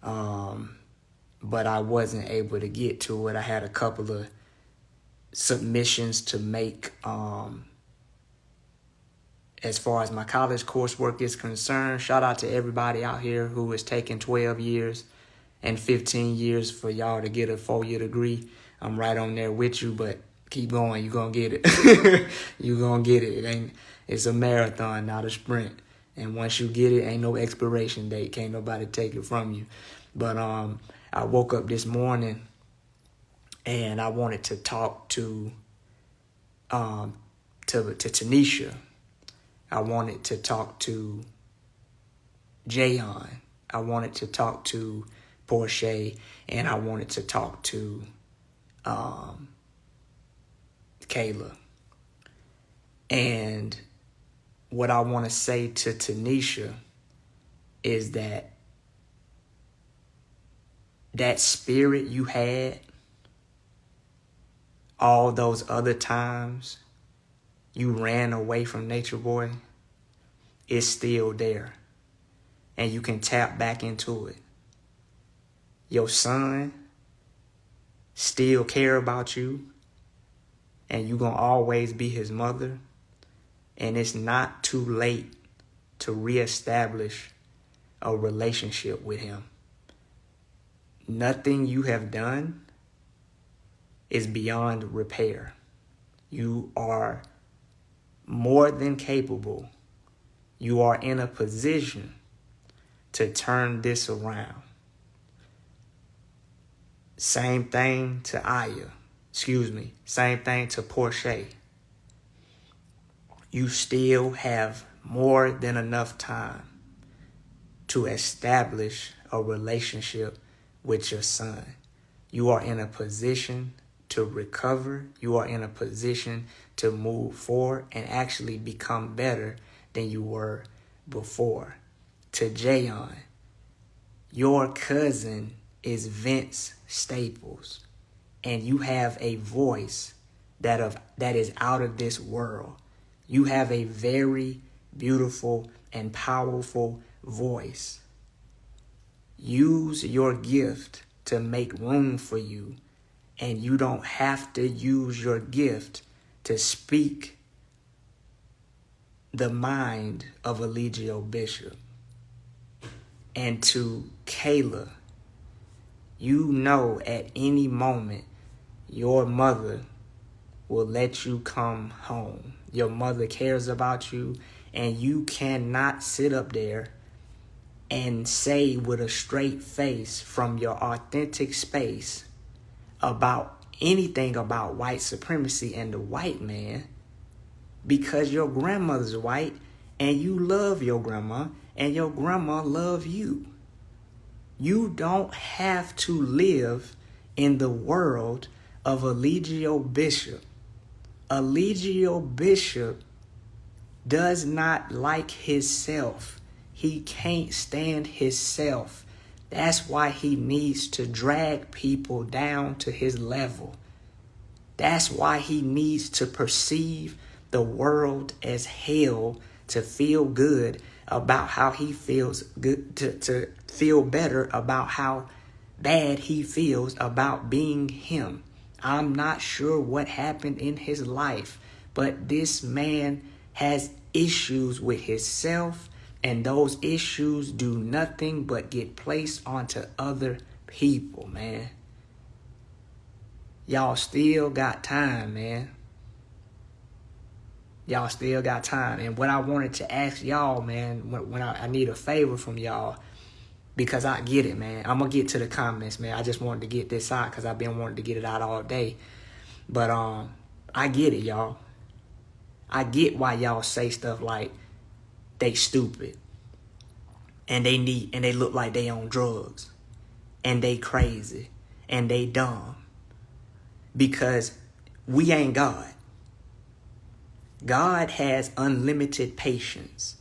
But I wasn't able to get to it. I had a couple of submissions to make as far as my college coursework is concerned. Shout out to everybody out here who is taking 12 years and 15 years for y'all to get a 4-year degree. I'm right on there with you, but keep going. You're going to get it. You're going to get it. It's a marathon, not a sprint. And once you get it, ain't no expiration date. Can't nobody take it from you. But I woke up this morning and I wanted to talk to Tanisha. I wanted to talk to Jayon. I wanted to talk to Portia, and I wanted to talk to Kayla. And what I want to say to Tanisha is that spirit you had all those other times you ran away from Nature Boy is still there. And you can tap back into it. Your son still care about you. And you gonna always be his mother. And it's not too late to reestablish a relationship with him. Nothing you have done is beyond repair. You are more than capable. You are in a position to turn this around. Same thing to iyah. Same thing to Portia. You still have more than enough time to establish a relationship with your son. You are in a position to recover. You are in a position to move forward and actually become better than you were before. To Jayon, your cousin is Vince Staples, and you have a voice that is out of this world. You have a very beautiful and powerful voice. Use your gift to make room for you, and you don't have to use your gift to speak the mind of Eligio Bishop. And to Kayla, you know at any moment your mother will let you come home. Your mother cares about you, and you cannot sit up there and say with a straight face from your authentic space about anything about white supremacy and the white man, because your grandmother's white and you love your grandma and your grandma love you. You don't have to live in the world of Eligio Bishop. Eligio Bishop does not like himself. He can't stand himself. That's why he needs to drag people down to his level. That's why he needs to perceive the world as hell to feel good about how he feels good, to feel better about how bad he feels about being him. I'm not sure what happened in his life, but this man has issues with himself, and those issues do nothing but get placed onto other people, man. Y'all still got time, man. Y'all still got time. And what I wanted to ask y'all, man, when I need a favor from y'all, because I get it, man. I'm going to get to the comments, man. I just wanted to get this out because I've been wanting to get it out all day. But I get it, y'all. I get why y'all say stuff like they stupid and they look like they on drugs and they crazy and they dumb, because we ain't God. God has unlimited patience.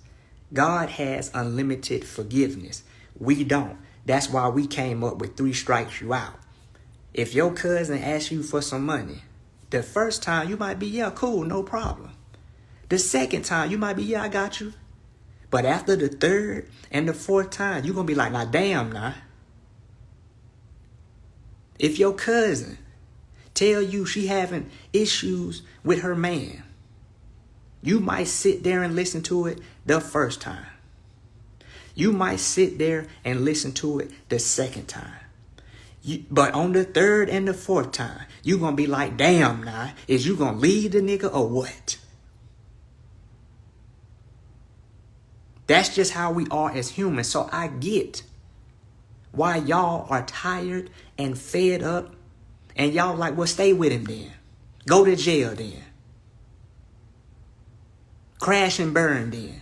God has unlimited forgiveness. We don't. That's why we came up with 3 strikes you out. If your cousin asks you for some money, the first time you might be, yeah, cool, no problem. The second time you might be, yeah, I got you. But after the third and the fourth time, you're going to be like, nah, damn, nah. If your cousin tell you she having issues with her man, you might sit there and listen to it the first time. You might sit there and listen to it the second time. But on the third and the fourth time, you going to be like, damn, now, is you going to leave the nigga or what? That's just how we are as humans. So I get why y'all are tired and fed up. And y'all like, well, stay with him then. Go to jail then. Crash and burn then.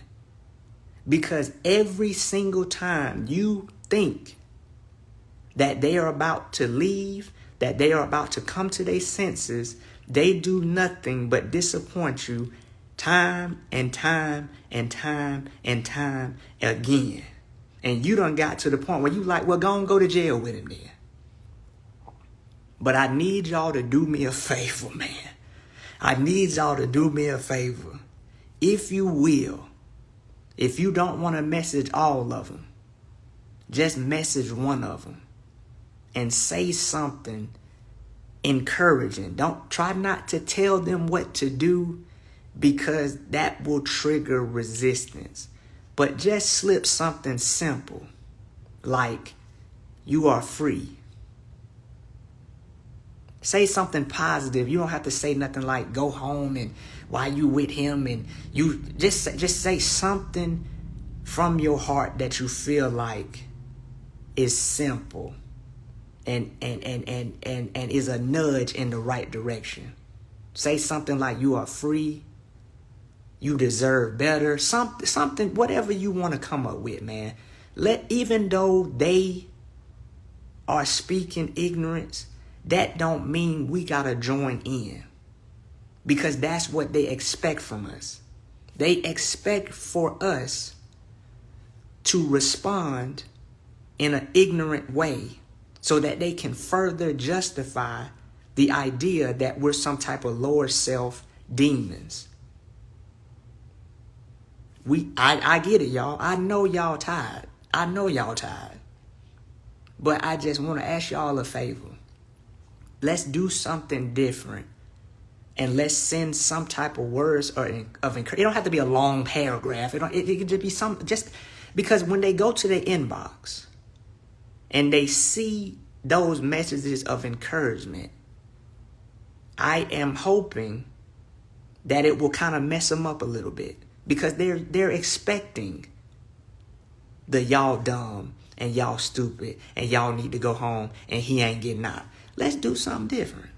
Because every single time you think that they are about to leave, that they are about to come to their senses, they do nothing but disappoint you time and time and time and time again. And you done got to the point where you like, well, go to jail with him then. But I need y'all to do me a favor, man. I need y'all to do me a favor. If you will, if you don't want to message all of them, just message one of them and say something encouraging. Don't try not to tell them what to do because that will trigger resistance. But just slip something simple like, you are free. Say something positive. You don't have to say nothing like go home and why you with him, and you just say something from your heart that you feel like is simple and is a nudge in the right direction. Say something like you are free. You deserve better. Something, whatever you want to come up with, man. Even though they are speaking ignorance, that don't mean we gotta join in. Because that's what they expect from us. They expect for us to respond in an ignorant way so that they can further justify the idea that we're some type of lower self demons. I get it, y'all. I know y'all tired. But I just want to ask y'all a favor. Let's do something different. And let's send some type of words of encouragement. It don't have to be a long paragraph. It can just be just because when they go to their inbox and they see those messages of encouragement, I am hoping that it will kind of mess them up a little bit because they're expecting the y'all dumb and y'all stupid and y'all need to go home and he ain't getting out. Let's do something different.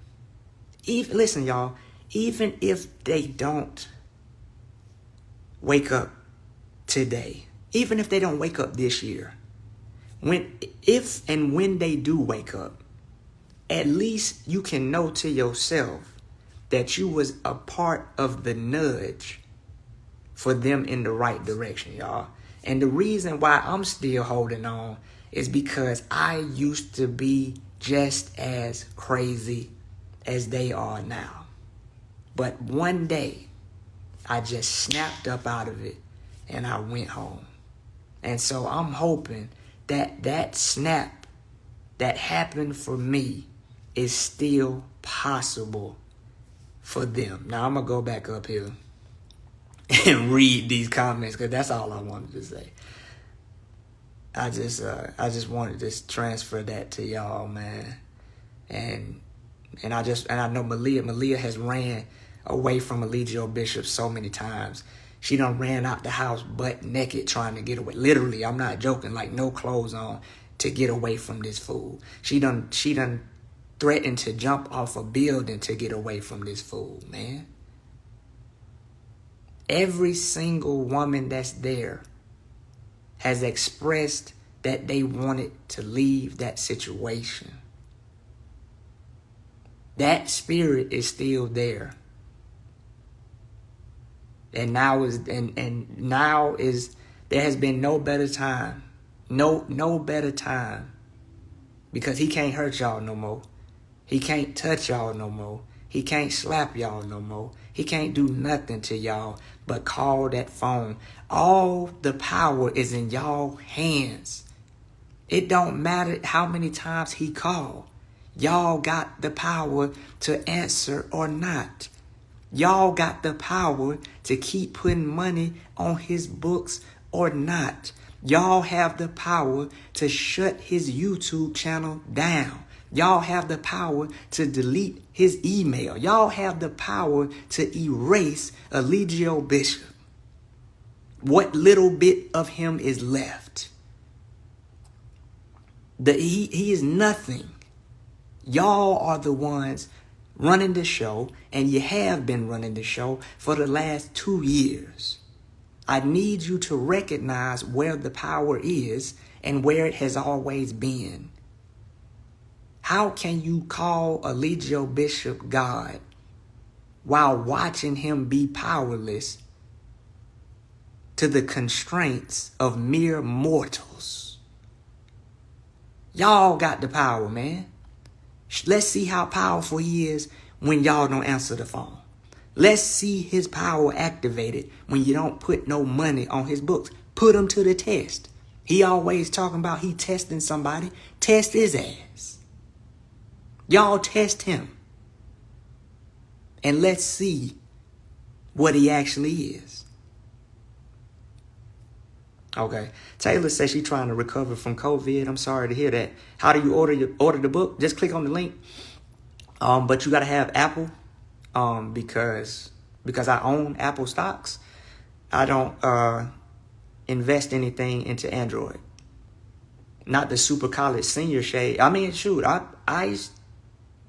Listen, y'all, even if they don't wake up today, even if they don't wake up this year, if and when they do wake up, at least you can know to yourself that you was a part of the nudge for them in the right direction, y'all. And the reason why I'm still holding on is because I used to be just as crazy as they are now. But one day, I just snapped up out of it and I went home. And so I'm hoping that that snap that happened for me is still possible for them. Now I'm going to go back up here and read these comments because that's all I wanted to say. I just wanted to transfer that to y'all, man. And I know Malia has ran away from Eligio Bishop so many times. She done ran out the house butt naked trying to get away. Literally, I'm not joking, like no clothes on to get away from this fool. She done threatened to jump off a building to get away from this fool, man. Every single woman that's there has expressed that they wanted to leave that situation. That spirit is still there. And now is there has been no better time. No better time. Because he can't hurt y'all no more. He can't touch y'all no more. He can't slap y'all no more. He can't do nothing to y'all but call that phone. All the power is in y'all hands. It don't matter how many times he called. Y'all got the power to answer or not. Y'all got the power to keep putting money on his books or not. Y'all have the power to shut his YouTube channel down. Y'all have the power to delete his email. Y'all have the power to erase Eligio Bishop. What little bit of him is left? He is nothing. Y'all are the ones running the show, and you have been running the show for the last 2 years. I need you to recognize where the power is and where it has always been. How can you call Eligio Bishop God while watching him be powerless to the constraints of mere mortals? Y'all got the power, man. Let's see how powerful he is when y'all don't answer the phone. Let's see his power activated when you don't put no money on his books. Put him to the test. He always talking about he testing somebody. Test his ass. Y'all test him. And let's see what he actually is. Okay. Taylor says she's trying to recover from COVID. I'm sorry to hear that. How do you order the book? Just click on the link. But you got to have Apple. Because I own Apple stocks, I don't invest anything into Android. Not the super college senior shade. I mean, shoot, I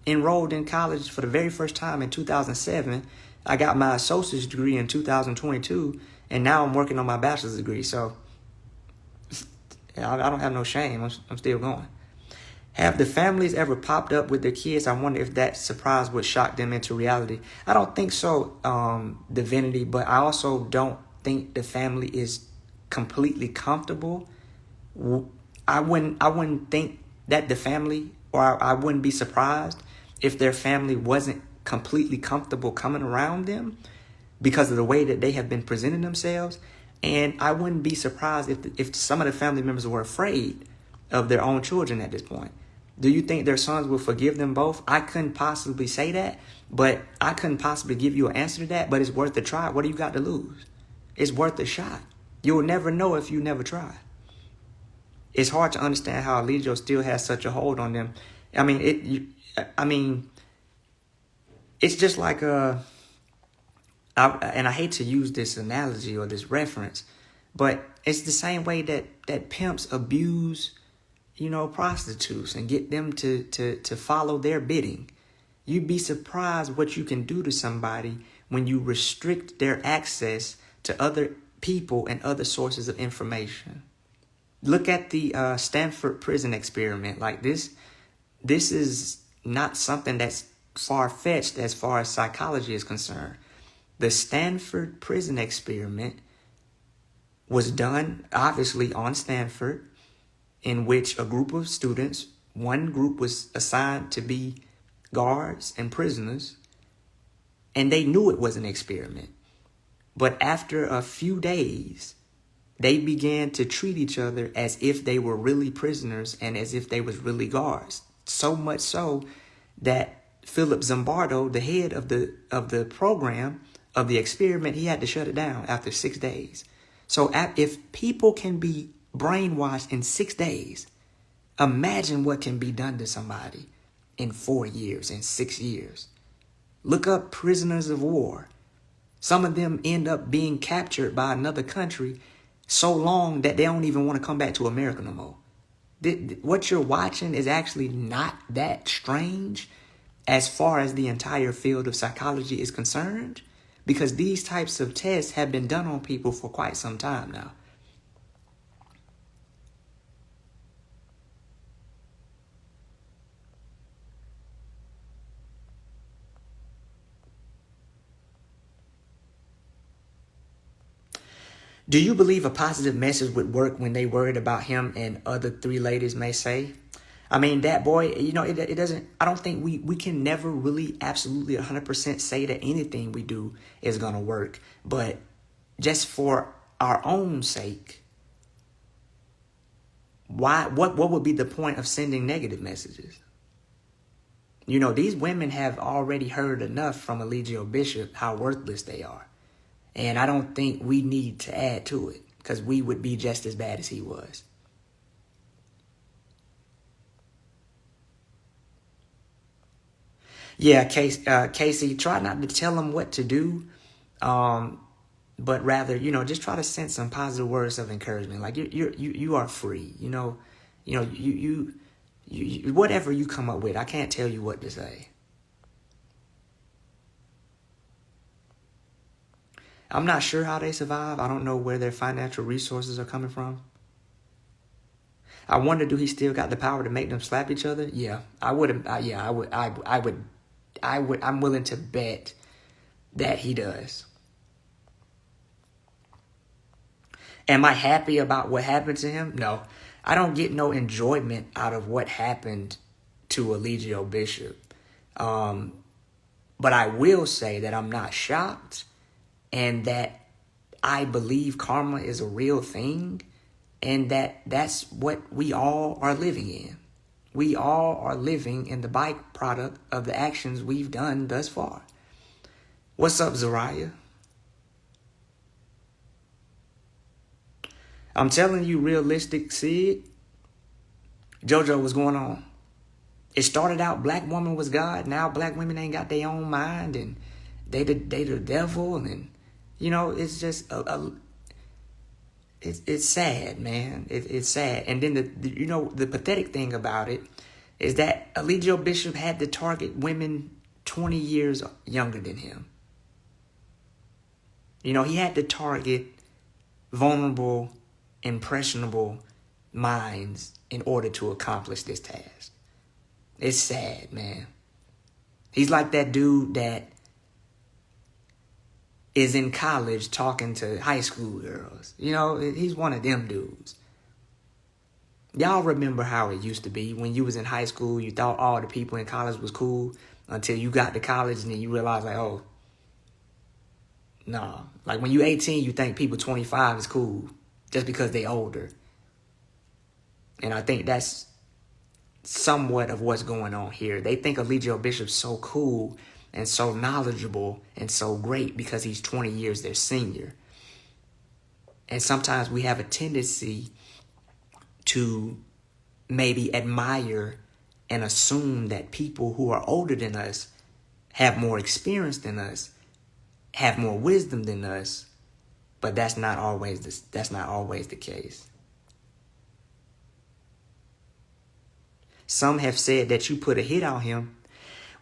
enrolled in college for the very first time in 2007. I got my associate's degree in 2022, and now I'm working on my bachelor's degree. So I don't have no shame. I'm still going. Have the families ever popped up with their kids? I wonder if that surprise would shock them into reality. I don't think so, Divinity, but I also don't think the family is completely comfortable. I wouldn't think that the family, or I wouldn't be surprised if their family wasn't completely comfortable coming around them because of the way that they have been presenting themselves. And I wouldn't be surprised if some of the family members were afraid of their own children at this point. Do you think their sons will forgive them both? I couldn't possibly say that, but I couldn't possibly give you an answer to that, but it's worth a try. What do you got to lose? It's worth a shot. You'll never know if you never try. It's hard to understand how Eligio still has such a hold on them. I mean, it's just like and I hate to use this analogy or this reference, but it's the same way that pimps abuse, prostitutes and get them to follow their bidding. You'd be surprised what you can do to somebody when you restrict their access to other people and other sources of information. Look at the Stanford prison experiment. Like this is not something that's far-fetched as far as psychology is concerned. The Stanford prison experiment was done, obviously, on Stanford, in which a group of students, one group was assigned to be guards and prisoners, and they knew it was an experiment. But after a few days, they began to treat each other as if they were really prisoners and as if they was really guards. So much so that Philip Zimbardo, the head of the program, of the experiment, he had to shut it down after 6 days. So if people can be brainwashed in 6 days, imagine what can be done to somebody in 4 years, in 6 years. Look up prisoners of war. Some of them end up being captured by another country so long that they don't even want to come back to America no more. What you're watching is actually not that strange as far as the entire field of psychology is concerned, because these types of tests have been done on people for quite some time now. Do you believe a positive message would work when they worried about him and other 3 ladies may say? I mean, that boy, it doesn't, I don't think we can never really absolutely 100% say that anything we do is going to work. But just for our own sake, what would be the point of sending negative messages? You know, these women have already heard enough from Eligio Bishop how worthless they are. And I don't think we need to add to it, because we would be just as bad as he was. Yeah, Casey, try not to tell him what to do, but rather, you know, just try to send some positive words of encouragement. Like you are free. You whatever you come up with, I can't tell you what to say. I'm not sure how they survive. I don't know where their financial resources are coming from. I wonder, do he still got the power to make them slap each other? Yeah, I would. Yeah, I would. I'm willing to bet that he does. Am I happy about what happened to him? No, I don't get no enjoyment out of what happened to Eligio Bishop. But I will say that I'm not shocked, and that I believe karma is a real thing, and that's what we all are living in. We all are living in the byproduct of the actions we've done thus far. What's up, Zariah? I'm telling you, realistic, Sid. JoJo, what's going on? It started out black woman was God. Now black women ain't got their own mind, and they the devil, and you know, it's just it's sad, man. It's sad. And then the pathetic thing about it is that Eligio Bishop had to target women 20 years younger than him. You know, he had to target vulnerable, impressionable minds in order to accomplish this task. It's sad, man. He's like that dude that is in college talking to high school girls. You know, he's one of them dudes. Y'all remember how it used to be when you was in high school, you thought all the people in college was cool until you got to college, and then you realize, like, oh, nah. Like when you 18, you think people 25 is cool just because they older. And I think that's somewhat of what's going on here. They think Eligio Bishop's so cool and so knowledgeable and so great because he's 20 years their senior. And sometimes we have a tendency to maybe admire and assume that people who are older than us have more experience than us, have more wisdom than us, but that's not always the case. Some have said that you put a hit on him.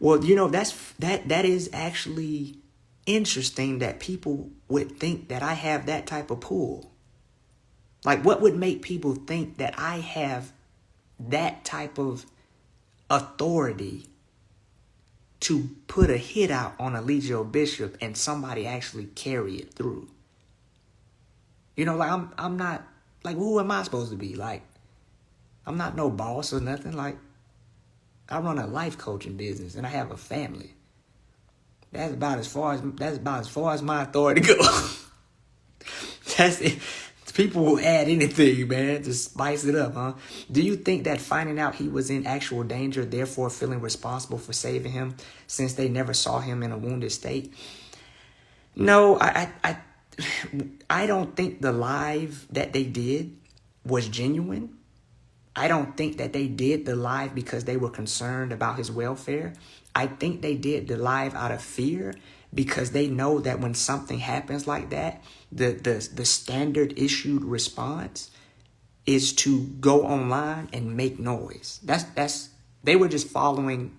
Well, you know, that is actually interesting that people would think that I have that type of pull. Like, what would make people think that I have that type of authority to put a hit out on Eligio Bishop and somebody actually carry it through? You know, like, I'm not, like, who am I supposed to be? Like, I'm not no boss or nothing. Like, I run a life coaching business and I have a family. That's about as far as my authority goes. That's it. People will add anything, man, to spice it up, huh? Do you think that finding out he was in actual danger, therefore feeling responsible for saving him, since they never saw him in a wounded state? No, I don't think the live that they did was genuine. I don't think that they did the live because they were concerned about his welfare. I think they did the live out of fear because they know that when something happens like that, the standard issued response is to go online and make noise. They were just following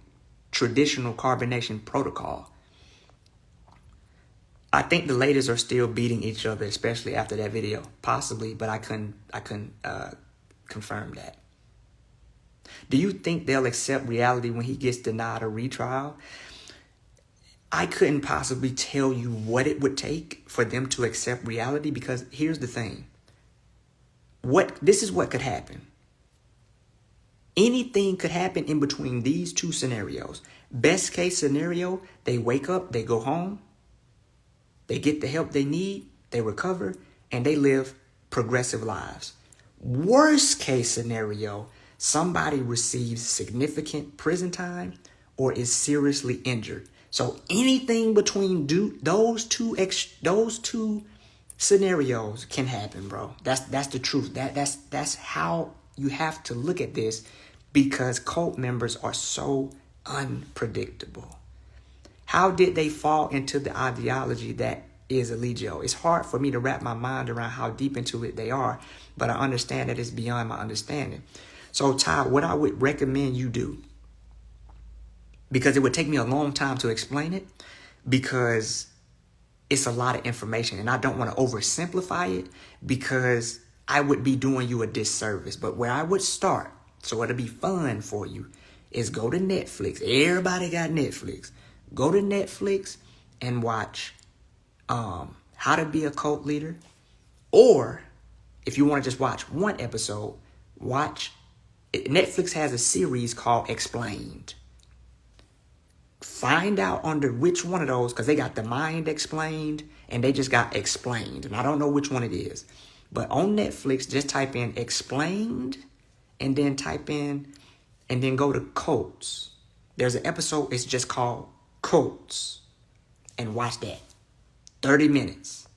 traditional carbonnation protocol. I think the ladies are still beating each other, especially after that video, possibly, but I couldn't confirm that. Do you think they'll accept reality when he gets denied a retrial? I couldn't possibly tell you what it would take for them to accept reality, because here's the thing. This is what could happen. Anything could happen in between these two scenarios. Best case scenario, they wake up, they go home, they get the help they need, they recover, and they live progressive lives. Worst case scenario, somebody receives significant prison time or is seriously injured. So anything between those two scenarios can happen, bro. That's the truth. That's how you have to look at this, because cult members are so unpredictable. How did they fall into the ideology that is Eligio? It's hard for me to wrap my mind around how deep into it they are, but I understand that it's beyond my understanding. So Ty, what I would recommend you do, because it would take me a long time to explain it, because it's a lot of information and I don't want to oversimplify it, because I would be doing you a disservice. But where I would start, so it'll be fun for you, is go to Netflix. Everybody got Netflix. Go to Netflix and watch How to Be a Cult Leader. Or if you want to just watch one episode, Netflix has a series called Explained. Find out under which one of those, because they got The Mind Explained and they just got Explained. And I don't know which one it is. But on Netflix, just type in Explained and then go to Cults. There's an episode, it's just called Cults. And watch that. 30 minutes.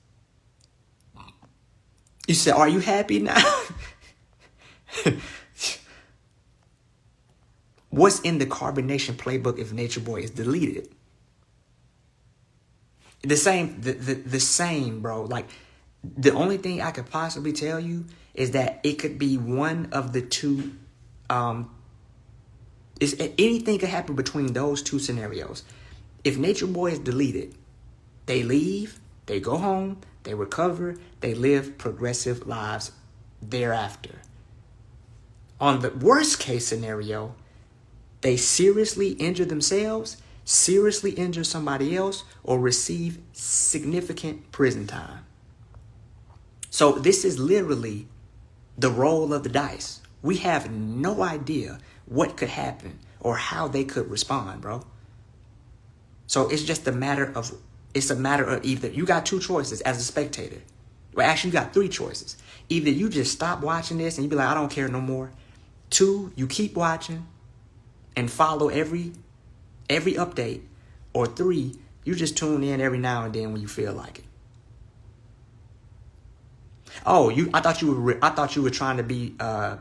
You said, are you happy now? What's in the carbonnation playbook if Nature Boy is deleted? The same, bro. Like, the only thing I could possibly tell you is that it could be one of the two. Anything could happen between those two scenarios. If Nature Boy is deleted, they leave, they go home, they recover, they live progressive lives thereafter. On the worst case scenario, they seriously injure themselves, seriously injure somebody else, or receive significant prison time. So this is literally the roll of the dice. We have no idea what could happen or how they could respond, bro. So it's just a matter of either you got two choices as a spectator. Well, actually, you got three choices. Either you just stop watching this and you be like, I don't care no more. 2, you keep watching and follow every update. Or 3, you just tune in every now and then when you feel like it. Oh, I thought you were trying to be. I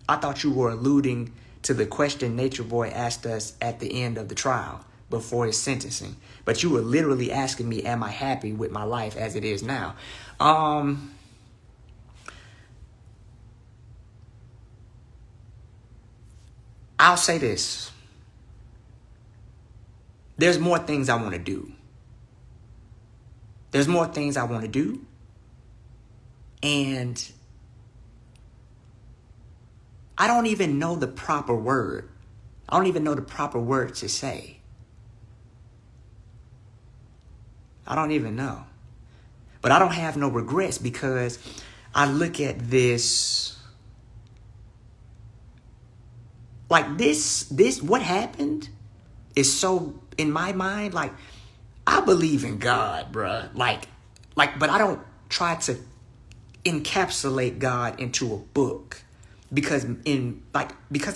thought you were alluding to the question Nature Boy asked us at the end of the trial before his sentencing. But you were literally asking me, am I happy with my life as it is now? I'll say this. There's more things I want to do. And I don't even know the proper word. I don't even know the proper word to say. I don't even know. But I don't have no regrets, because I look at this like this what happened is so, in my mind, like, I believe in God, bruh. Like, but I don't try to encapsulate God into a book, because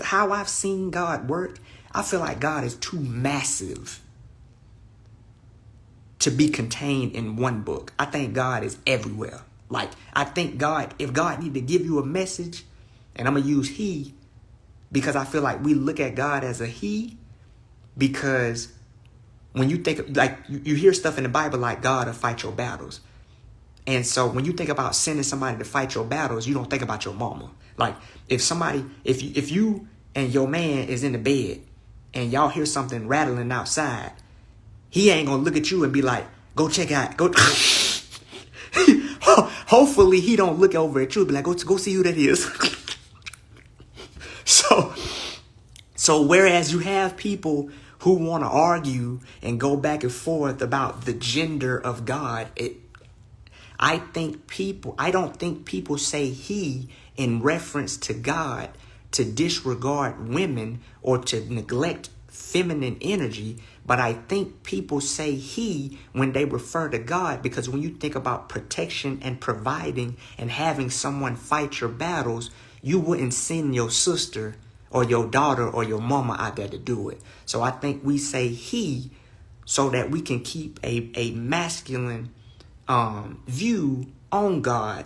how I've seen God work, I feel like God is too massive to be contained in one book. I think God is everywhere. Like, I think God, if God need to give you a message, and I'm going to use he, because I feel like we look at God as a he, because when you think, like, you hear stuff in the Bible like God will fight your battles. And so when you think about sending somebody to fight your battles, you don't think about your mama. Like, if you and your man is in the bed and y'all hear something rattling outside, he ain't gonna look at you and be like, go check out, go. Hopefully he don't look over at you and be like, go see who that is. So whereas you have people who want to argue and go back and forth about the gender of God, I don't think people say he in reference to God to disregard women or to neglect feminine energy, but I think people say he when they refer to God, because when you think about protection and providing and having someone fight your battles, you wouldn't send your sister or your daughter or your mama out there to do it. So I think we say he so that we can keep a masculine view on God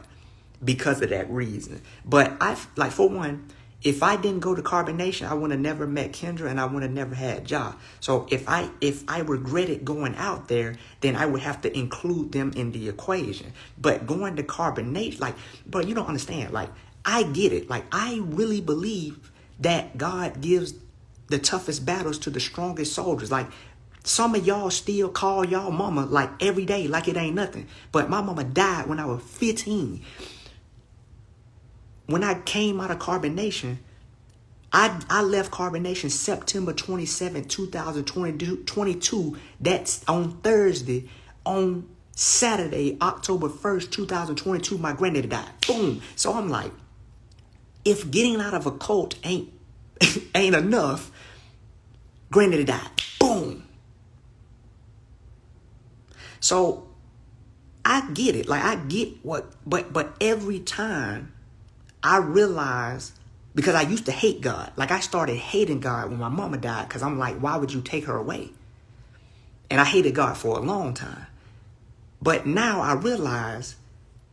because of that reason. But like, for one, if I didn't go to carbonation, I would have never met Kendra and I would have never had Ja. So if I regretted going out there, then I would have to include them in the equation. But going to carbonation, like, but you don't understand. Like, I get it. Like, I really believe that God gives the toughest battles to the strongest soldiers. Like, some of y'all still call y'all mama like every day like it ain't nothing. But my mama died when I was 15. When I came out of carbonation, I left carbonation September 27, 2022. That's on Thursday. On Saturday, October 1st, 2022, my granddaddy died. Boom. So I'm like, if getting out of a cult ain't enough, granddaddy died. Boom. So I get it. Like, I get what, but every time I realized, because I used to hate God. Like, I started hating God when my mama died, because I'm like, why would you take her away? And I hated God for a long time. But now I realize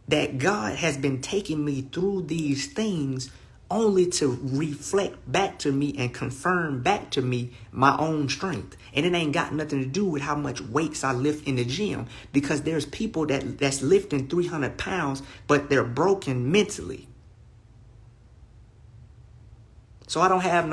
that God has been taking me through these things only to reflect back to me and confirm back to me my own strength. And it ain't got nothing to do with how much weights I lift in the gym, because there's people that's lifting 300 pounds, but they're broken mentally. So I don't have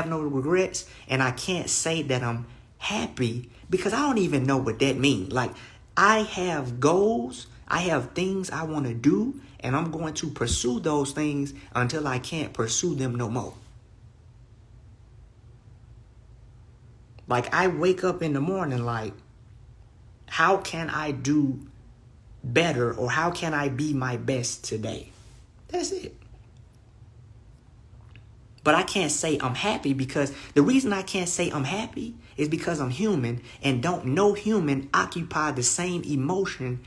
no regrets, and I can't say that I'm happy because I don't even know what that means. Like, I have goals, I have things I want to do, and I'm going to pursue those things until I can't pursue them no more. Like, I wake up in the morning like, how can I do better, or how can I be my best today? That's it. But I can't say I'm happy, because the reason I can't say I'm happy is because I'm human, and don't no human occupy the same emotion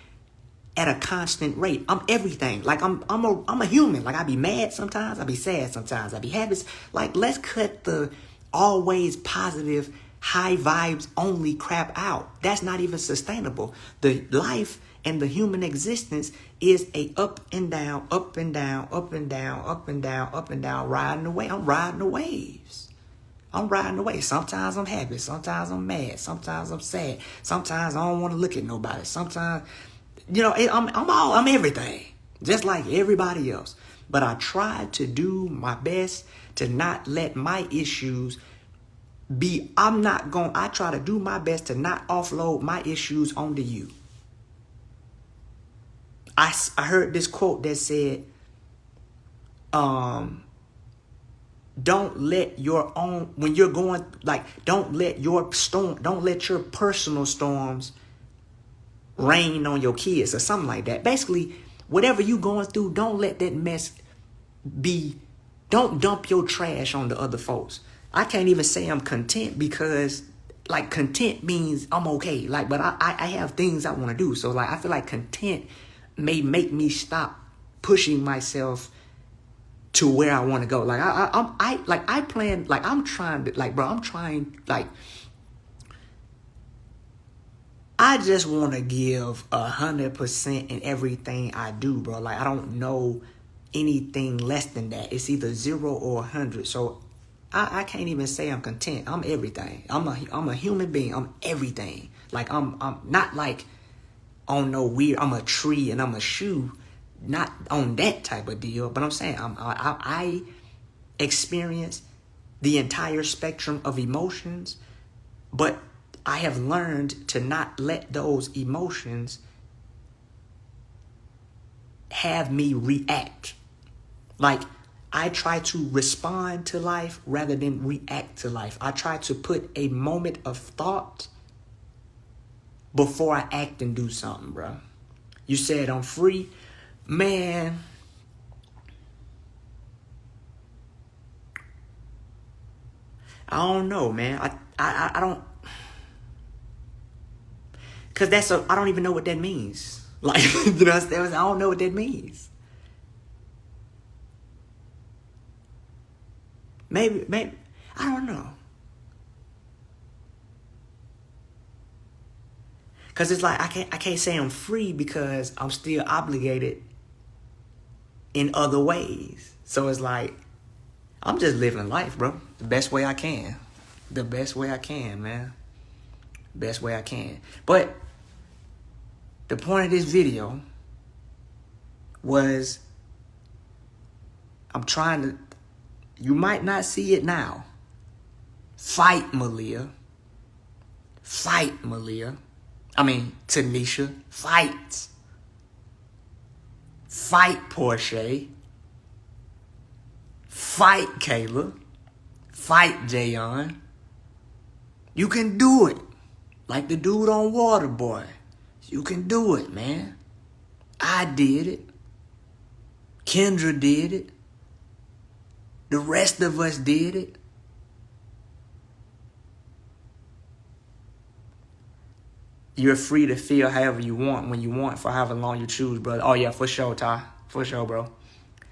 at a constant rate. I'm everything. Like, I'm a human. Like, I be mad sometimes, I be sad sometimes, I be happy. Like, let's cut the always positive, high vibes only crap out. That's not even sustainable. The life and the human existence is a up and down, up and down, up and down, up and down, up and down, riding the wave. I'm riding the waves. I'm riding the wave. Sometimes I'm happy. Sometimes I'm mad. Sometimes I'm sad. Sometimes I don't want to look at nobody. Sometimes, I'm everything, just like everybody else. But I try to do my best to not let my issues be, I try to do my best to not offload my issues onto you. I heard this quote that said, don't let your own, when you're going, like, don't let your personal storms rain on your kids, or something like that. Basically, whatever you going through, don't let that mess don't dump your trash on the other folks. I can't even say I'm content, because, like, content means I'm okay. Like, but I have things I want to do. So, like, I feel like content may make me stop pushing myself to where I want to go. Like, I just want to give 100% in everything I do, bro. Like, I don't know anything less than that. It's either 0 or 100. So I can't even say I'm content. I'm everything. I'm a human being. I'm everything. Like, I'm not like on no weird, I'm a tree and I'm a shoe, not on that type of deal. But I'm saying I experience the entire spectrum of emotions, but I have learned to not let those emotions have me react. Like, I try to respond to life rather than react to life. I try to put a moment of thought before I act and do something, bro. You said I'm free. Man, I don't know, man. I don't, because I don't even know what that means. Like, you know, I don't know what that means. Maybe, I don't know. Cause it's like I can't say I'm free because I'm still obligated in other ways. So it's like I'm just living life, bro. The best way I can. The best way I can, man. Best way I can. But the point of this video was I'm trying to, you might not see it now. Fight Malia. Fight Malia. I mean, Tanisha. Fight. Fight Porsche. Fight Kayla. Fight Jayon. You can do it. Like the dude on Waterboy. You can do it, man. I did it. Kendra did it. The rest of us did it. You're free to feel however you want, when you want, for however long you choose, brother. Oh, yeah, for sure, Ty. For sure, bro.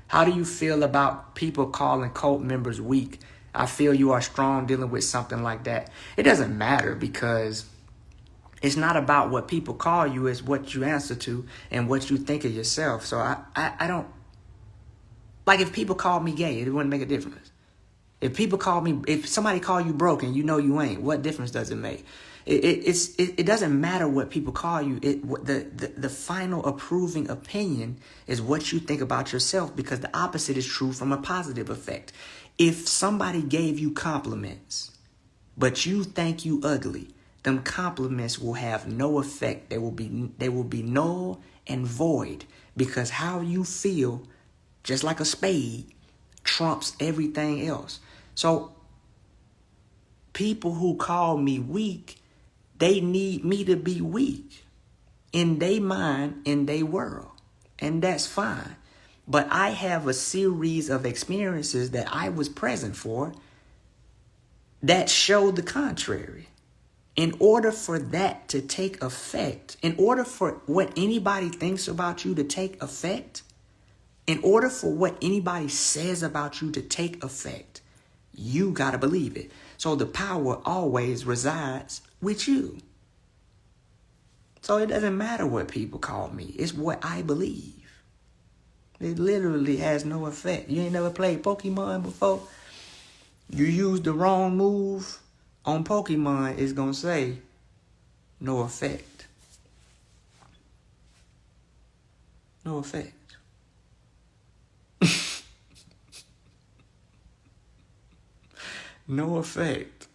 How do you feel about people calling cult members weak? I feel you are strong dealing with something like that. It doesn't matter because it's not about what people call you. It's what you answer to and what you think of yourself. So I don't, like if people call me gay, it wouldn't make a difference. If somebody call you broke and you know you ain't, what difference does it make? It doesn't matter what people call you. The final approving opinion is what you think about yourself, because the opposite is true from a positive effect. If somebody gave you compliments, but you think you ugly, them compliments will have no effect. They will be null and void, because how you feel, just like a spade, trumps everything else. So people who call me weak, they need me to be weak in their mind, in their world. And that's fine. But I have a series of experiences that I was present for that show the contrary. In order for that to take effect, in order for what anybody thinks about you to take effect, in order for what anybody says about you to take effect, you got to believe it. So the power always resides with you. So it doesn't matter what people call me. It's what I believe. It literally has no effect. You ain't never played Pokemon before? You use the wrong move on Pokemon, it's going to say no effect. No effect. No effect.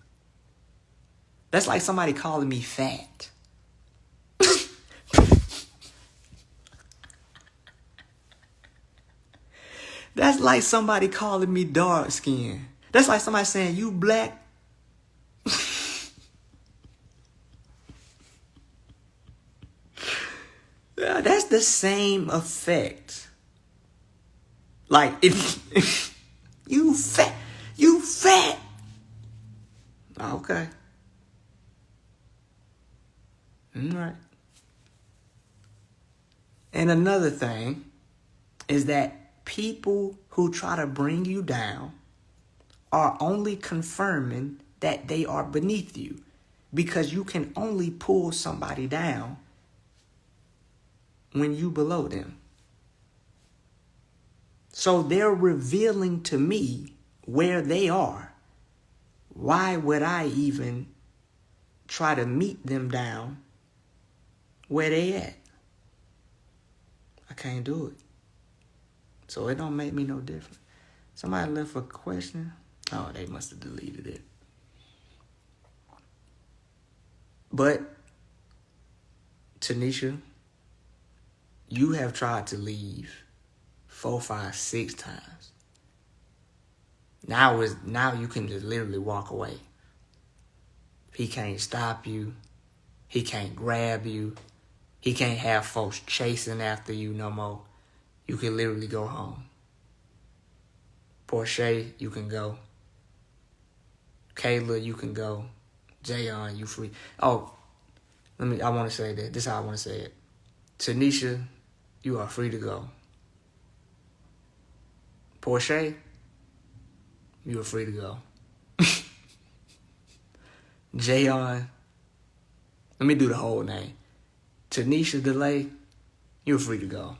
That's like somebody calling me fat. That's like somebody calling me dark skin. That's like somebody saying, you black. Yeah, that's the same effect. Like, if you fat. Okay. All right. And another thing is that people who try to bring you down are only confirming that they are beneath you, because you can only pull somebody down when you below them. So they're revealing to me where they are. Why would I even try to meet them down where they at? I can't do it. So it don't make me no different. Somebody left a question. Oh, they must have deleted it. But, Tanisha, you have tried to leave 4, 5, 6 times. Now you can just literally walk away. He can't stop you. He can't grab you. He can't have folks chasing after you no more. You can literally go home. Porsche, you can go. Kayla, you can go. Jayon, you free. Oh, I want to say that. This is how I want to say it. Tanisha, you are free to go. Porsche, you're free to go. Jayon, let me do the whole name. Tanisha DeLay, you're free to go.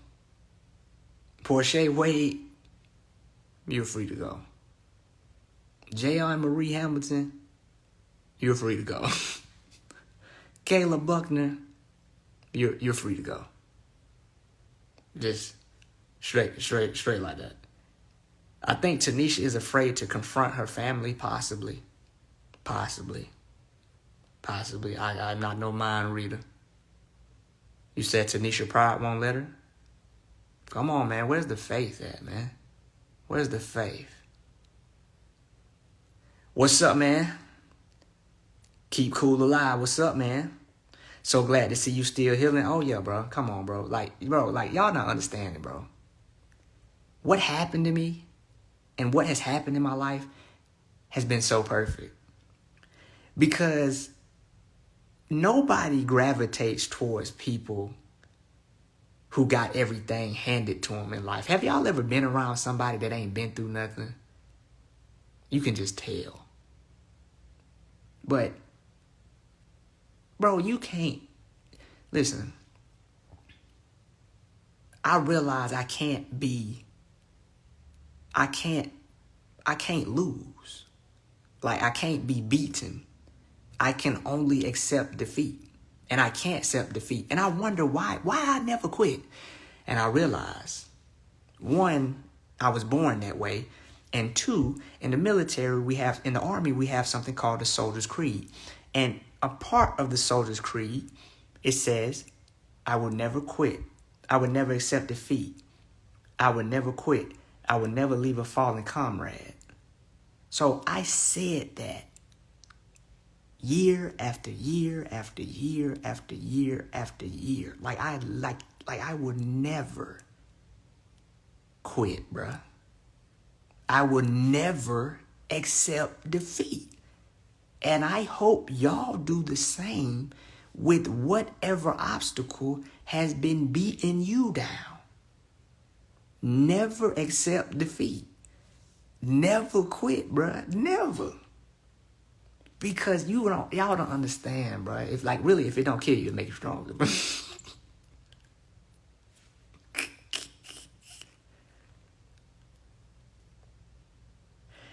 Portia Wade, you're free to go. Jayon Marie Hamilton, you're free to go. Kayla Buckner, you're free to go. Just straight like that. I think Tanisha is afraid to confront her family, possibly. I'm not no mind reader. You said Tanisha Pride won't let her? Come on, man. Where's the faith at, man? Where's the faith? What's up, man? Keep cool alive. What's up, man? So glad to see you still healing. Oh, yeah, bro. Come on, bro. Like, y'all not understanding, bro. What happened to me and what has happened in my life has been so perfect. Because nobody gravitates towards people who got everything handed to them in life. Have y'all ever been around somebody that ain't been through nothing? You can just tell. But, bro, you can't. Listen, I realize I can't lose. Like, I can't be beaten. I can only accept defeat. And I can't accept defeat. And I wonder why I never quit. And I realize, one, I was born that way. And two, in the military, in the Army, we have something called the Soldier's Creed. And a part of the Soldier's Creed, it says, I will never quit. I would never accept defeat. I would never quit. I would never leave a fallen comrade. So I said that year after year after year after year after year. Like I would never quit, bruh. I would never accept defeat. And I hope y'all do the same with whatever obstacle has been beating you down. Never accept defeat. Never quit, bruh. Never. Because y'all don't understand, bruh. If it don't kill you, it make you stronger.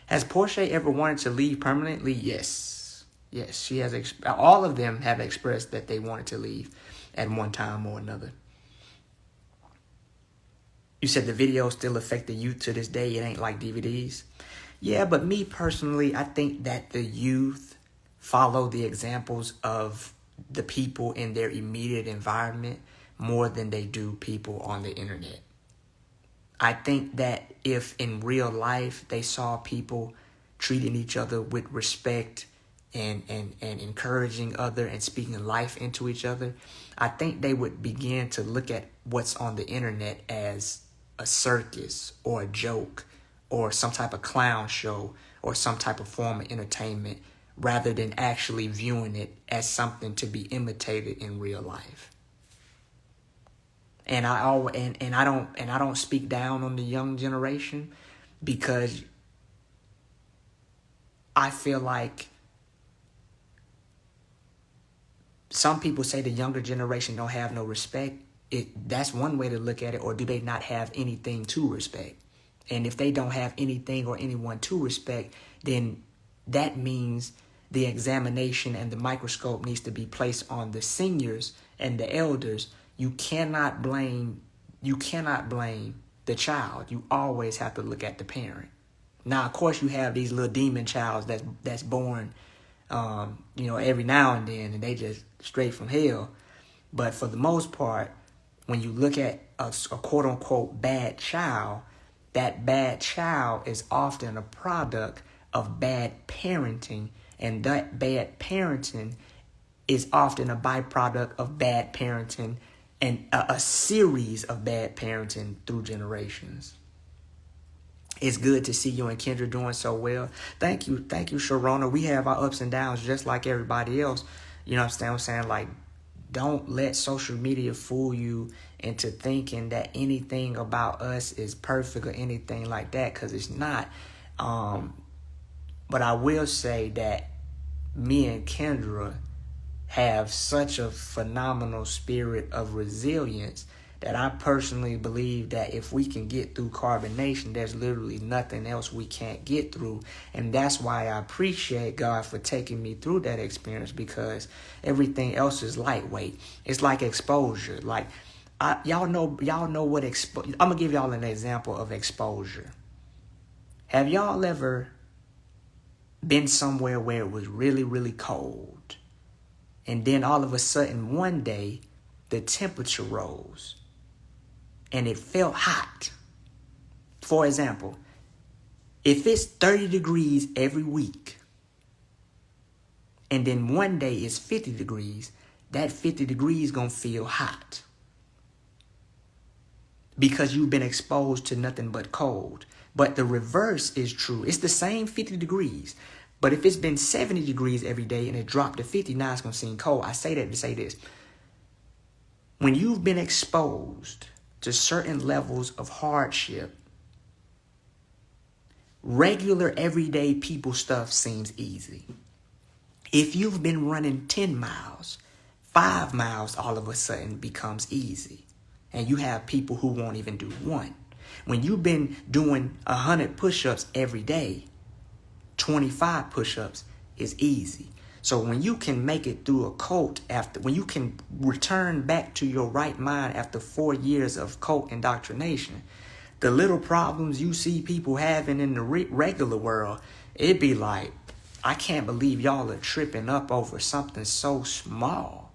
Has Portia ever wanted to leave permanently? Yes. Yes, she has. All of them have expressed that they wanted to leave at one time or another. You said the video still affect the youth to this day. It ain't like DVDs. Yeah, but me personally, I think that the youth follow the examples of the people in their immediate environment more than they do people on the internet. I think that if in real life they saw people treating each other with respect and encouraging other and speaking life into each other, I think they would begin to look at what's on the internet as a circus or a joke or some type of clown show or some type of form of entertainment rather than actually viewing it as something to be imitated in real life. And I don't speak down on the young generation because I feel like some people say the younger generation don't have no respect. That's one way to look at it. Or do they not have anything to respect? And if they don't have anything or anyone to respect, then that means the examination and the microscope needs to be placed on the seniors and the elders. You cannot blame the child. You always have to look at the parent. Now, of course, you have these little demon childs that's born, every now and then, and they just straight from hell. But for the most part, when you look at a quote unquote bad child, that bad child is often a product of bad parenting, and that bad parenting is often a byproduct of bad parenting and a series of bad parenting through generations. It's good to see you and Kendra doing so well. Thank you, Sharona. We have our ups and downs just like everybody else. You know what I'm saying? Like, don't let social media fool you into thinking that anything about us is perfect or anything like that, because it's not. But I will say that me and Kendra have such a phenomenal spirit of resilience that I personally believe that if we can get through carbonation, there's literally nothing else we can't get through. And that's why I appreciate God for taking me through that experience, because everything else is lightweight. It's like exposure. Like, y'all know what I'm gonna give y'all an example of exposure. Have y'all ever been somewhere where it was really, really cold, and then all of a sudden one day the temperature rose and it felt hot? For example, if it's 30 degrees every week and then one day it's 50 degrees, that 50 degrees gonna feel hot because you've been exposed to nothing but cold. But the reverse is true. It's the same 50 degrees. But if it's been 70 degrees every day and it dropped to 50, now it's going to seem cold. I say that to say this. When you've been exposed to certain levels of hardship, regular everyday people stuff seems easy. If you've been running 10 miles, 5 miles all of a sudden becomes easy. And you have people who won't even do one. When you've been doing 100 push-ups every day, 25 push-ups is easy. So when you can make it through a cult when you can return back to your right mind after 4 years of cult indoctrination, the little problems you see people having in the regular world, it'd be like, I can't believe y'all are tripping up over something so small.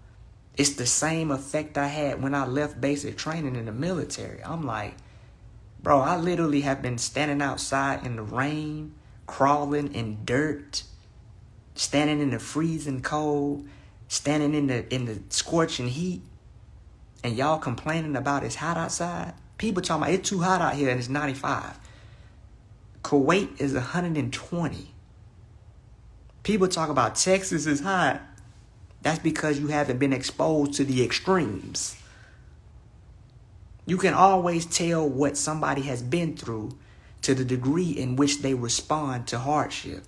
It's the same effect I had when I left basic training in the military. I'm like, bro, I literally have been standing outside in the rain, crawling in dirt, standing in the freezing cold, standing in the scorching heat, and y'all complaining about it's hot outside. People talking about it's too hot out here and it's 95. Kuwait is 120. People talk about Texas is hot. That's because you haven't been exposed to the extremes. You can always tell what somebody has been through to the degree in which they respond to hardship.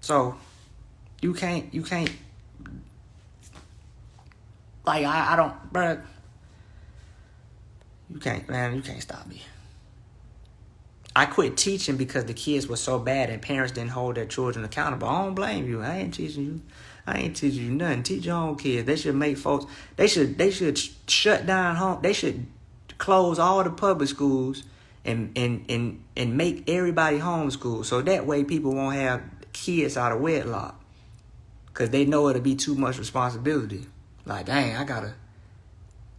So you can't like I don't, bruh. You can't stop me. I quit teaching because the kids were so bad and parents didn't hold their children accountable. I don't blame you. I ain't teaching you nothing. Teach your own kids. They should make folks. They should shut down home. They should close all the public schools and make everybody homeschool. So that way people won't have kids out of wedlock. Cause they know it'll be too much responsibility. Like, dang, I gotta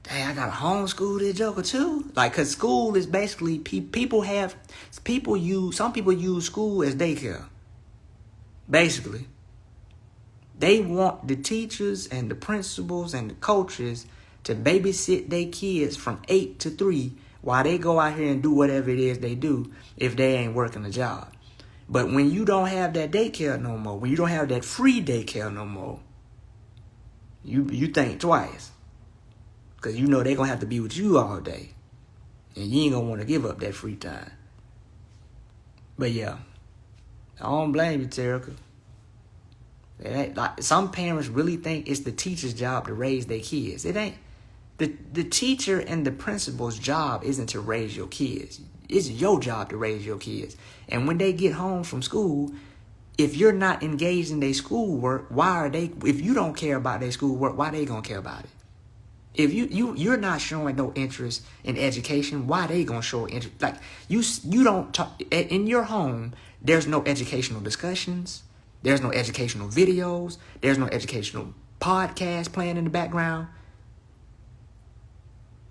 homeschool this joker too. Like, cause school is basically some people use school as daycare. Basically, they want the teachers and the principals and the coaches to babysit their kids from 8 to 3 while they go out here and do whatever it is they do if they ain't working a job. But when you don't have that daycare no more, when you don't have that free daycare no more, you think twice. Because you know they're going to have to be with you all day. And you ain't going to want to give up that free time. But yeah, I don't blame you, Terica. It ain't like some parents really think it's the teacher's job to raise their kids. It ain't. The teacher and the principal's job isn't to raise your kids. It's your job to raise your kids. And when they get home from school, if you're not engaged in their schoolwork, if you don't care about their schoolwork, why they going to care about it? If you're not showing no interest in education, why they gonna show interest? Like you don't talk in your home. There's no educational discussions. There's no educational videos. There's no educational podcast playing in the background.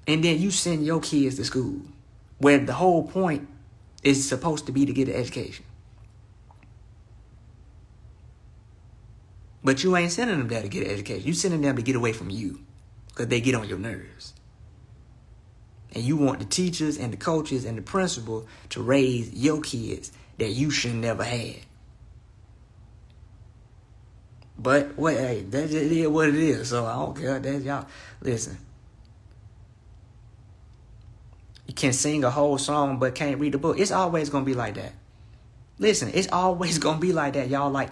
And then you send your kids to school, where the whole point is supposed to be to get an education. But you ain't sending them there to get an education. You sending them to get away from you. Because they get on your nerves. And you want the teachers and the coaches and the principal to raise your kids that you should never had. But, hey, that is what it is. So I don't care. That's y'all. Listen. You can sing a whole song but can't read the book. It's always going to be like that. Listen, it's always gonna be like that, y'all. I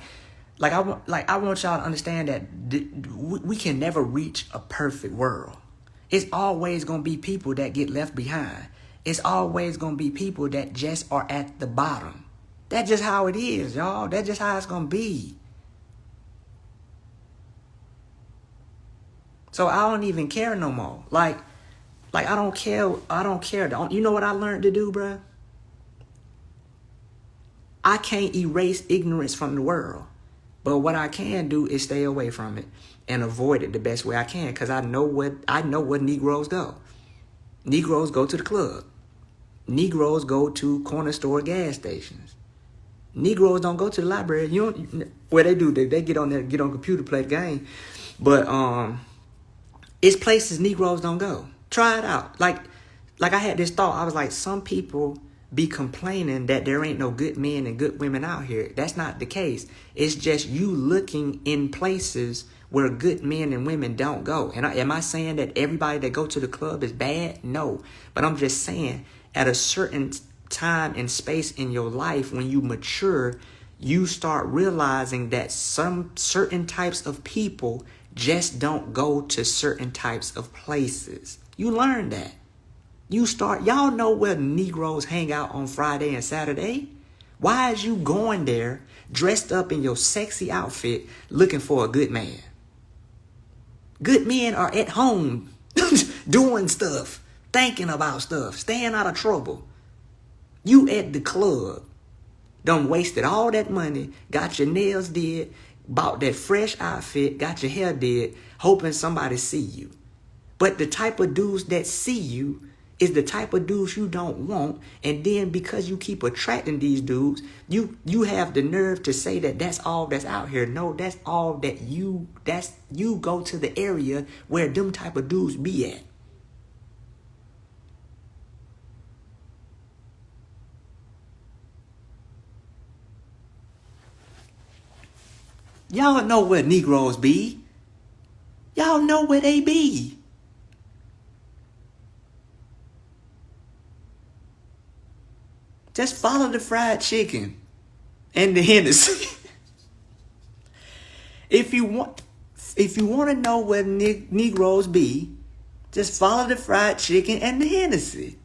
want y'all to understand that we can never reach a perfect world. It's always gonna be people that get left behind. It's always gonna be people that just are at the bottom. That's just how it is, y'all. That's just how it's gonna be. So I don't even care no more. Like I don't care. I don't care. You know what I learned to do, bruh? I can't erase ignorance from the world. But what I can do is stay away from it and avoid it the best way I can, because I know what Negroes go. Negroes go to the club. Negroes go to corner store gas stations. Negroes don't go to the library. They do. They get on computer, play the game. But it's places Negroes don't go. Try it out. Like I had this thought. I was like, some people be complaining that there ain't no good men and good women out here. That's not the case. It's just you looking in places where good men and women don't go. And am I saying that everybody that go to the club is bad? No. But I'm just saying, at a certain time and space in your life, when you mature, you start realizing that some certain types of people just don't go to certain types of places. You learn that. Y'all know where Negroes hang out on Friday and Saturday? Why is you going there dressed up in your sexy outfit looking for a good man? Good men are at home doing stuff, thinking about stuff, staying out of trouble. You at the club, done wasted all that money, got your nails did, bought that fresh outfit, got your hair did, hoping somebody see you. But the type of dudes that see you is the type of dudes you don't want. And then because you keep attracting these dudes, you have the nerve to say that that's all that's out here. No, that's all that you go to the area where them type of dudes be at. Y'all know where Negroes be. Y'all know where they be. Just follow the fried chicken and the Hennessy. If you want to know where Negroes be, just follow the fried chicken and the Hennessy.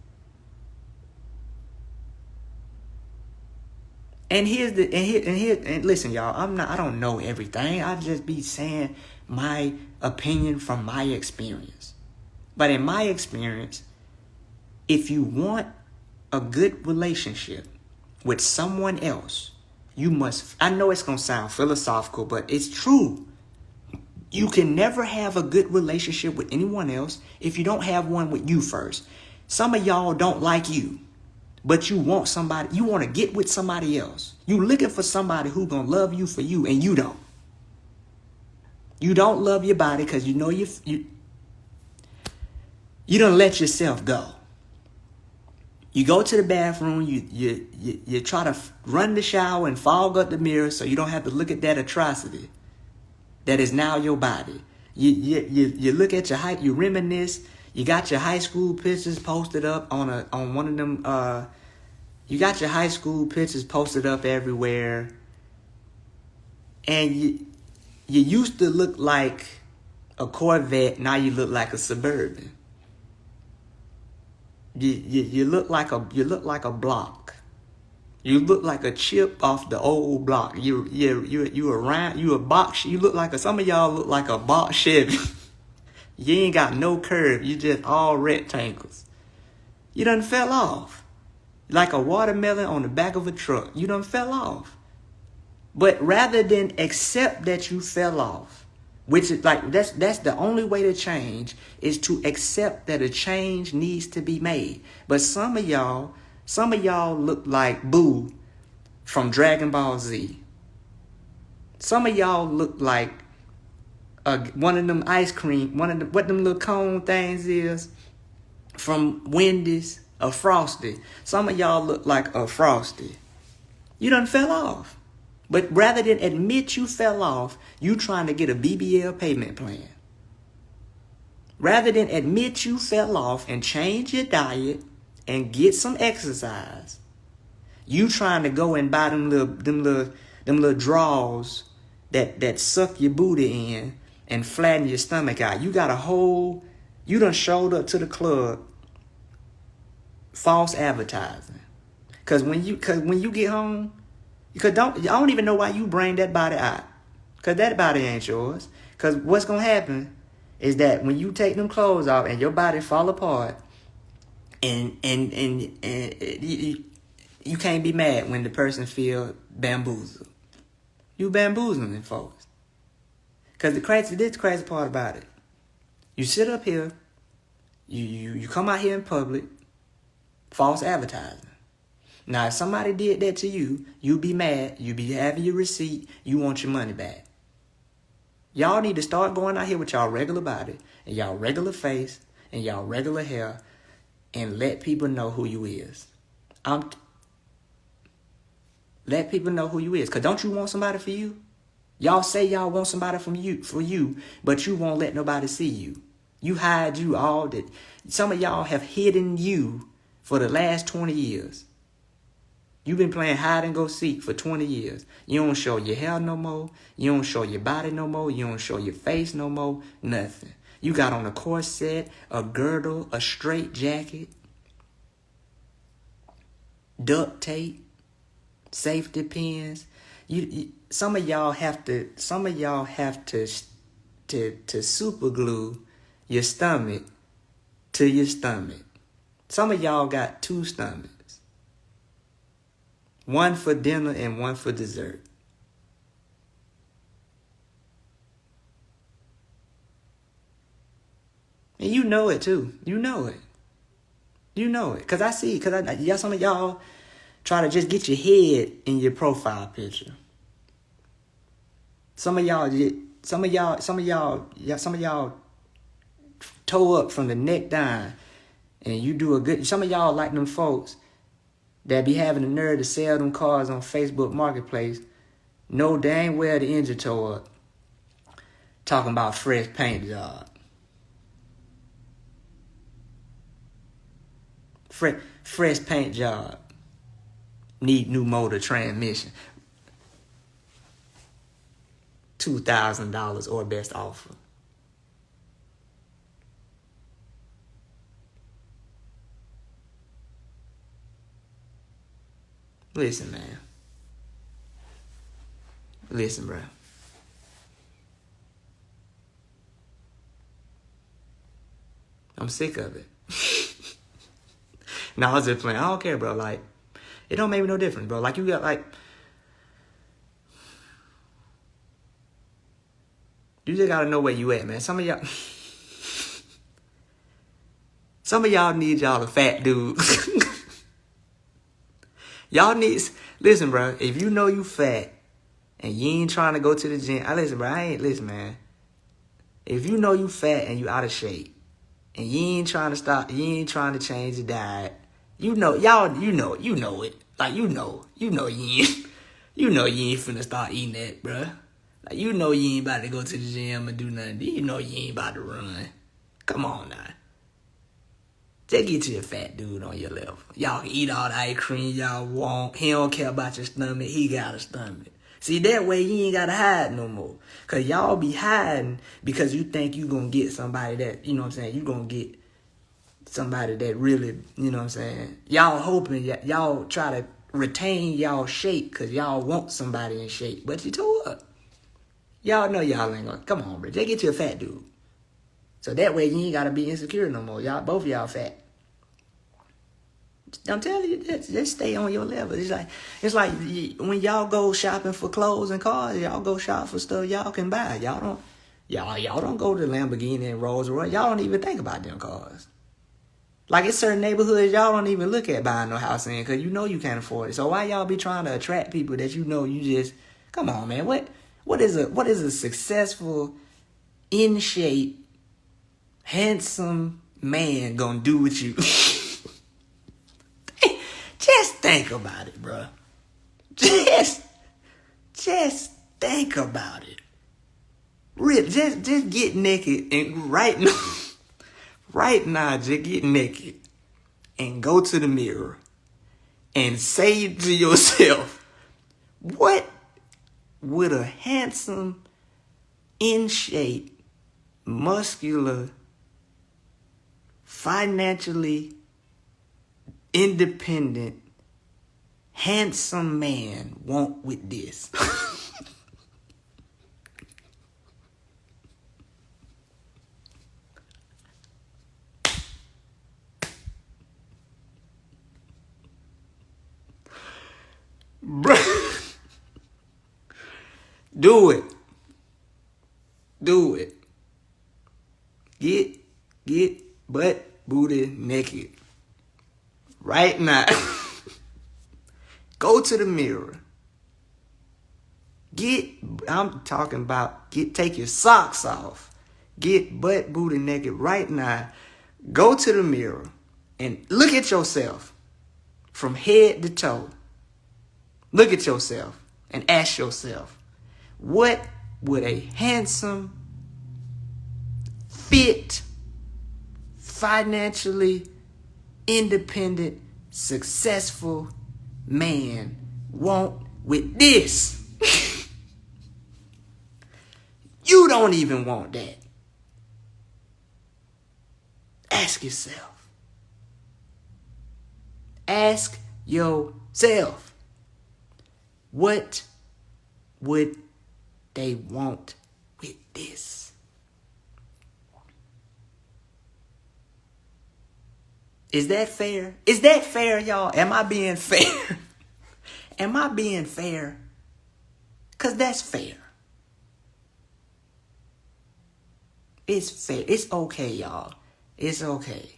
And listen, y'all, I don't know everything. I just be saying my opinion from my experience. But in my experience, if you want a good relationship with someone else, you must, I know it's going to sound philosophical, but it's true. You can never have a good relationship with anyone else if you don't have one with you first. Some of y'all don't like you, but you want to get with somebody else. You looking for somebody who going to love you for you, and you don't. You don't love your body because you know you don't let yourself go. You go to the bathroom, you try to run the shower and fog up the mirror so you don't have to look at that atrocity that is now your body. You look at you reminisce. You got your high school pictures posted up on one of them. You got your high school pictures posted up everywhere, and you used to look like a Corvette. Now you look like a Suburban. You look like a block. You look like a chip off the old block. You a box. You look like some of y'all look like a box Chevy. You ain't got no curve. You just all rectangles. You done fell off. Like a watermelon on the back of a truck. You done fell off. But rather than accept that you fell off, which is like, that's the only way to change, is to accept that a change needs to be made. But some of y'all look like Boo from Dragon Ball Z. Some of y'all look like one of them ice cream, what them little cone things is from Wendy's, a Frosty. Some of y'all look like a Frosty. You done fell off. But rather than admit you fell off, you trying to get a BBL payment plan. Rather than admit you fell off and change your diet and get some exercise, You trying to go and buy them little draws that suck your booty in and flatten your stomach out. You got a whole, you done showed up to the club, false advertising. Cause when you get home, I don't even know why you bring that body out. Cause that body ain't yours. Cause what's gonna happen is that when you take them clothes off and your body fall apart, and you can't be mad when the person feel bamboozled. You bamboozling folks. Cause this crazy part about it. You sit up here, you come out here in public, false advertising. Now, if somebody did that to you, you be mad, you be having your receipt, you want your money back. Y'all need to start going out here with y'all regular body and y'all regular face and y'all regular hair and let people know who you is. Let people know who you is. Because don't you want somebody for you? Y'all say y'all want somebody for you, but you won't let nobody see you. You hide you all that. Some of y'all have hidden you for the last 20 years. You've been playing hide and go seek for 20 years. You don't show your hair no more. You don't show your body no more. You don't show your face no more. Nothing. You got on a corset, a girdle, a straight jacket, duct tape, safety pins. Some of y'all have to super glue your stomach to your stomach. Some of y'all got 2 stomachs. One for dinner and one for dessert. And you know it too. You know it. Cause some of y'all try to just get your head in your profile picture. Some of y'all toe up from the neck down, and you do a good. Some of y'all like them folks that be having the nerve to sell them cars on Facebook Marketplace. Know dang well the engine toe up. Talking about fresh paint job. Fresh paint job. Need new motor transmission. $2,000 or best offer. Listen, man. Listen, bro. I'm sick of it. No, I was just playing. I don't care, bro. Like, it don't make me no difference, bro. Like, you got, like... You just gotta know where you at, man. Some of y'all need y'all a fat dude. Y'all need... Listen, bro. If you know you fat and you ain't trying to go to the gym... Listen, bro. Listen, man. If you know you fat and you out of shape and you ain't trying to stop... You ain't trying to change your diet... You know it. Like, you know you ain't... You know you ain't finna start eating that, bro. Like, you know you ain't about to go to the gym and do nothing. You know you ain't about to run. Come on now. Just get you a fat dude on your level. Y'all can eat all the ice cream y'all want. He don't care about your stomach. He got a stomach. See, that way you ain't got to hide no more. Because y'all be hiding because you think you going to get somebody that, you know what I'm saying, you going to get somebody that really, you know what I'm saying. Y'all hoping, y'all try to retain y'all shape because y'all want somebody in shape. But you tore up. Y'all know y'all ain't going to, come on, bro. Just get you a fat dude. So that way you ain't got to be insecure no more. Y'all, both of y'all fat. I'm telling you, just stay on your level. It's like when y'all go shopping for clothes and cars, y'all go shop for stuff y'all can buy. Y'all don't go to Lamborghini and Rolls Royce. Y'all don't even think about them cars. Like, it's certain neighborhoods y'all don't even look at buying no house in because you know you can't afford it. So why y'all be trying to attract people that you know you just... Come on, man. What is a successful, in shape, handsome man gonna do with you? Just think about it, bro. Just think about it. Really, just get naked and right now, just get naked and go to the mirror and say to yourself, what would a handsome, in shape, muscular, financially independent, handsome man want with this? Bruh. Do it. Do it. Get butt, booty naked. Right now. Go to the mirror. I'm talking about take your socks off. Get butt, booty naked right now. Go to the mirror and look at yourself from head to toe. Look at yourself and ask yourself, what would a handsome, fit, financially independent, successful man want with this? You don't even want that. Ask yourself. Ask yourself. What would they want with this? Is that fair? Is that fair, y'all? Am I being fair? Am I being fair? Because that's fair. It's fair. It's okay, y'all. It's okay.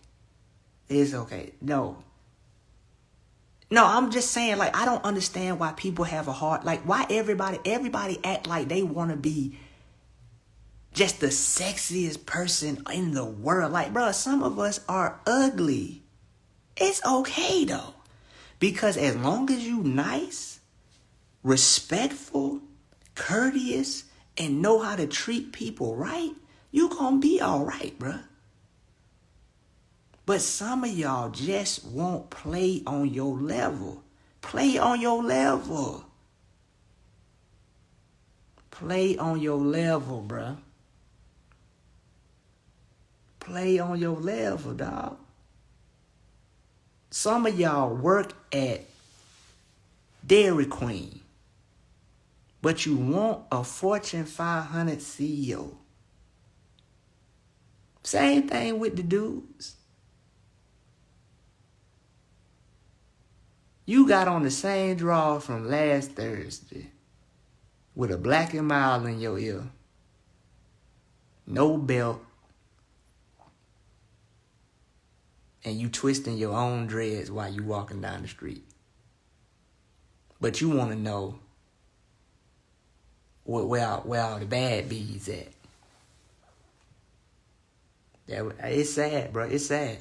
It's okay. No, I'm just saying, like, I don't understand why people have a heart. Like, why everybody act like they want to be just the sexiest person in the world. Like, bro, some of us are ugly. It's okay, though. Because as long as you nice, respectful, courteous, and know how to treat people right, you gonna be all right, bro. But some of y'all just won't play on your level. Play on your level. Play on your level, bruh. Play on your level, dog. Some of y'all work at Dairy Queen, but you want a Fortune 500 CEO. Same thing with the dudes. You got on the same draw from last Thursday with a Black and Mild in your ear. No belt. And you twisting your own dreads while you walking down the street. But you want to know where all the bad bees at. It's sad, bro. It's sad.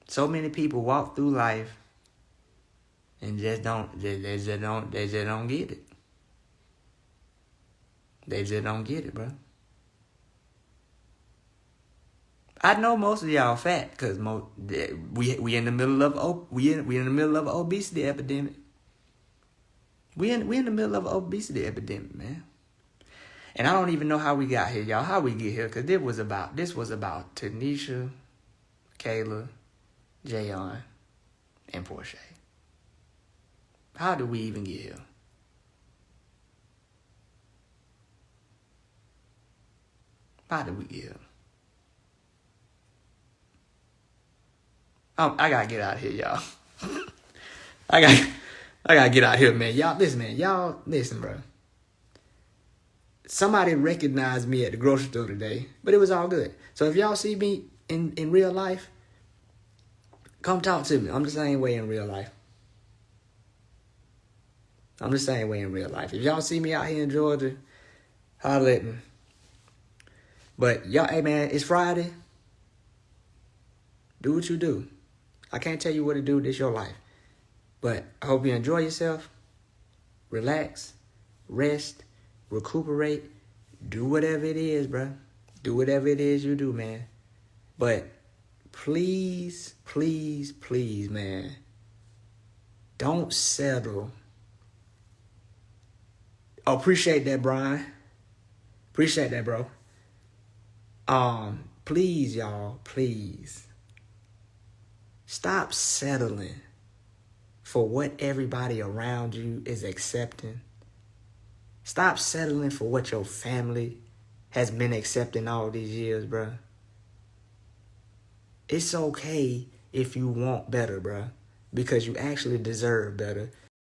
So many people walk through life and they just don't get it. They just don't get it, bro. I know most of y'all fat because we in the middle of we in the middle of an obesity epidemic. We in the middle of an obesity epidemic, man. And I don't even know how we got here, y'all. How we get here? Because this was about Tanisha, Kayla, Jayon, and Portia. How did we even get here? How did we get here? I gotta get out of here, y'all. I gotta get out of here, man. Y'all listen, bro. Somebody recognized me at the grocery store today, but it was all good. So if y'all see me in real life, come talk to me. I'm the same way in real life. If y'all see me out here in Georgia, holler at me. But y'all, hey man, it's Friday. Do what you do. I can't tell you what to do. This your life. But I hope you enjoy yourself. Relax. Rest. Recuperate. Do whatever it is, bro. Do whatever it is you do, man. But please, please, please, man. Don't settle. Oh, appreciate that, Brian. Appreciate that, bro. Please, y'all, please. Stop settling for what everybody around you is accepting. Stop settling for what your family has been accepting all these years, bro. It's okay if you want better, bro, because you actually deserve better.